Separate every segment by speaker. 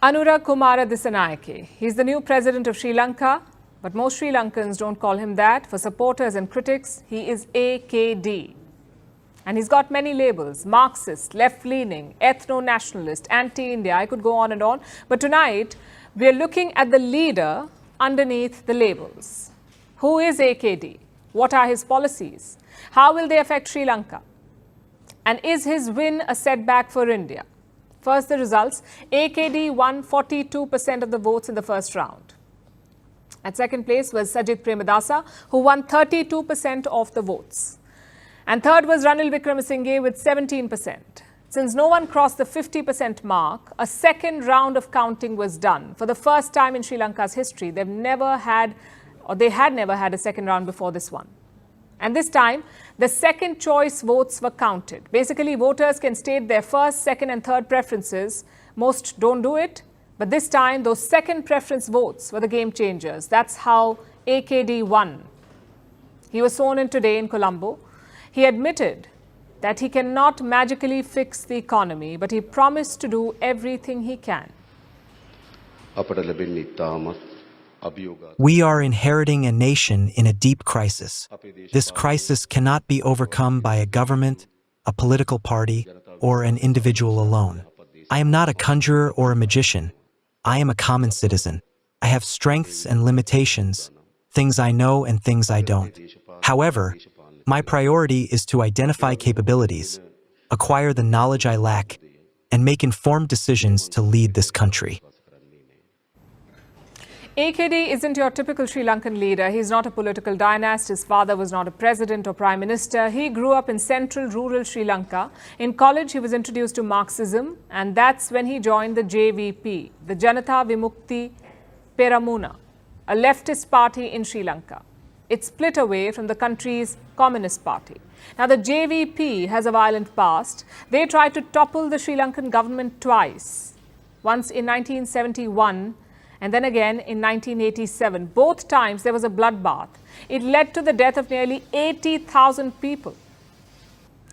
Speaker 1: Anura Kumara Dissanayake. He's the new president of Sri Lanka, but most Sri Lankans don't call him that. For supporters and critics, he is AKD. And he's got many labels: Marxist, left-leaning, ethno-nationalist, anti-India. I could go on and on. But tonight, we're looking at the leader underneath the labels. Who is AKD? What are his policies? How will they affect Sri Lanka? And is his win a setback for India? First, the results. AKD won 42% of the votes in the first round. At second place was Sajith Premadasa, who won 32% of the votes. And third was Ranil Wickremesinghe with 17%. Since no one crossed the 50% mark, a second round of counting was done. For the first time in Sri Lanka's history, they had never had a second round before this one. And this time, the second choice votes were counted. Basically, voters can state their first, second and third preferences. Most don't do it. But this time, those second preference votes were the game changers. That's how AKD won. He was sworn in today in Colombo. He admitted that he cannot magically fix the economy, but he promised to do everything he can.
Speaker 2: We are inheriting a nation in a deep crisis. This crisis cannot be overcome by a government, a political party, or an individual alone. I am not a conjurer or a magician. I am a common citizen. I have strengths and limitations, things I know and things I don't. However, my priority is to identify capabilities, acquire the knowledge I lack, and make informed decisions to lead this country.
Speaker 1: AKD isn't your typical Sri Lankan leader. He's not a political dynast. His father was not a president or prime minister. He grew up in central rural Sri Lanka. In college, he was introduced to Marxism, and that's when he joined the JVP, the Janata Vimukti Peramuna, a leftist party in Sri Lanka. It split away from the country's Communist Party. Now, the JVP has a violent past. They tried to topple the Sri Lankan government twice, once in 1971 and then again in 1987. Both times there was a bloodbath. It led to the death of nearly 80,000 people.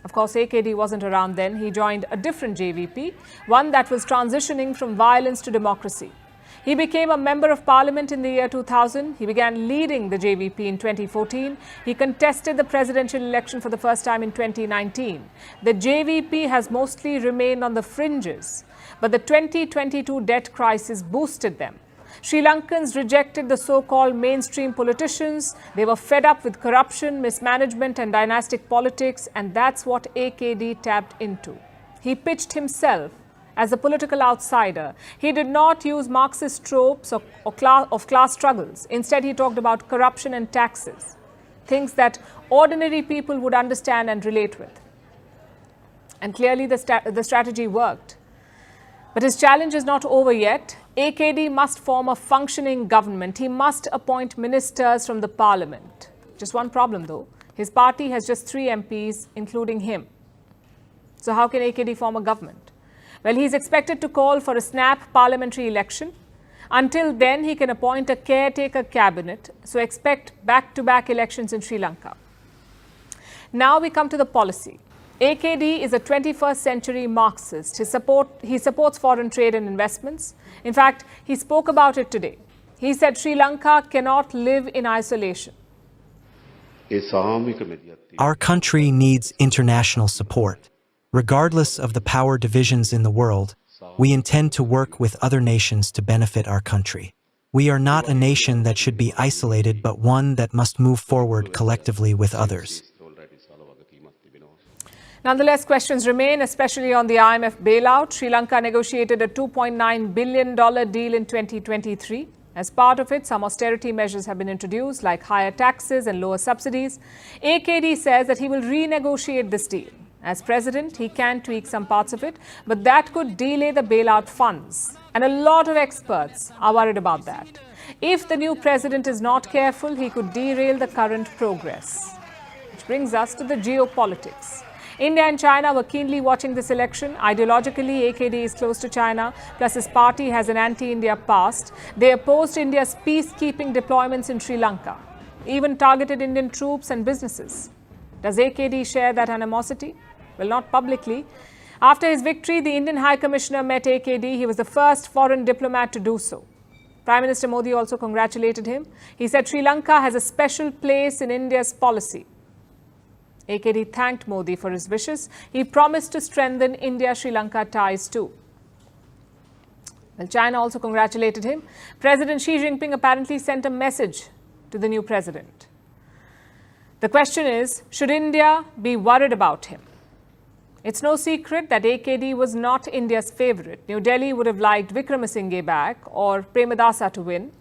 Speaker 1: Of course, AKD wasn't around then. He joined a different JVP, one that was transitioning from violence to democracy. He became a member of parliament in the year 2000. He began leading the JVP in 2014. He contested the presidential election for the first time in 2019. The JVP has mostly remained on the fringes, but the 2022 debt crisis boosted them. Sri Lankans rejected the so-called mainstream politicians. They were fed up with corruption, mismanagement and dynastic politics, and that's what AKD tapped into. He pitched himself as a political outsider. He did not use Marxist tropes of class struggles. Instead, he talked about corruption and taxes, things that ordinary people would understand and relate with. And clearly, the strategy worked. But his challenge is not over yet. AKD must form a functioning government. He must appoint ministers from the parliament. Just one problem, though. His party has just 3 MPs, including him. So how can AKD form a government? Well, he's expected to call for a snap parliamentary election. Until then, he can appoint a caretaker cabinet. So expect back-to-back elections in Sri Lanka. Now we come to the policy. AKD is a 21st century Marxist. He supports foreign trade and investments. In fact, he spoke about it today. He said Sri Lanka cannot live in isolation.
Speaker 2: Our country needs international support. Regardless of the power divisions in the world, we intend to work with other nations to benefit our country. We are not a nation that should be isolated, but one that must move forward collectively with others.
Speaker 1: Nonetheless, questions remain, especially on the IMF bailout. Sri Lanka negotiated a $2.9 billion deal in 2023. As part of it, some austerity measures have been introduced, like higher taxes and lower subsidies. AKD says that he will renegotiate this deal. As president, he can tweak some parts of it, but that could delay the bailout funds. And a lot of experts are worried about that. If the new president is not careful, he could derail the current progress. Which brings us to the geopolitics. India and China were keenly watching this election. Ideologically, AKD is close to China, plus his party has an anti-India past. They opposed India's peacekeeping deployments in Sri Lanka, even targeted Indian troops and businesses. Does AKD share that animosity? Well, not publicly. After his victory, the Indian High Commissioner met AKD. He was the first foreign diplomat to do so. Prime Minister Modi also congratulated him. He said Sri Lanka has a special place in India's policy. AKD thanked Modi for his wishes. He promised to strengthen India-Sri Lanka ties too. Well, China also congratulated him. President Xi Jinping apparently sent a message to the new president. The question is, should India be worried about him? It's no secret that AKD was not India's favourite. New Delhi would have liked Wickremesinghe back or Premadasa to win,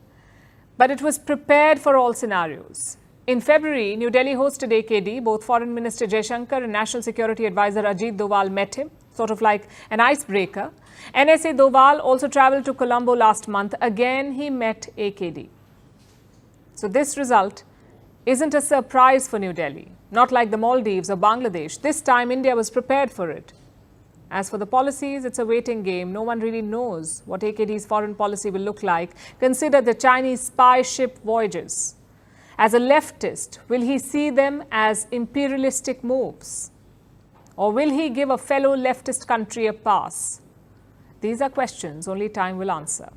Speaker 1: but it was prepared for all scenarios. In February, New Delhi hosted AKD. Both Foreign Minister Jaishankar and National Security Advisor Ajit Doval met him, sort of like an icebreaker. NSA Doval also travelled to Colombo last month. Again, he met AKD. So this result isn't a surprise for New Delhi. Not like the Maldives or Bangladesh. This time, India was prepared for it. As for the policies, it's a waiting game. No one really knows what AKD's foreign policy will look like. Consider the Chinese spy ship voyages. As a leftist, will he see them as imperialistic moves? Or will he give a fellow leftist country a pass? These are questions only time will answer.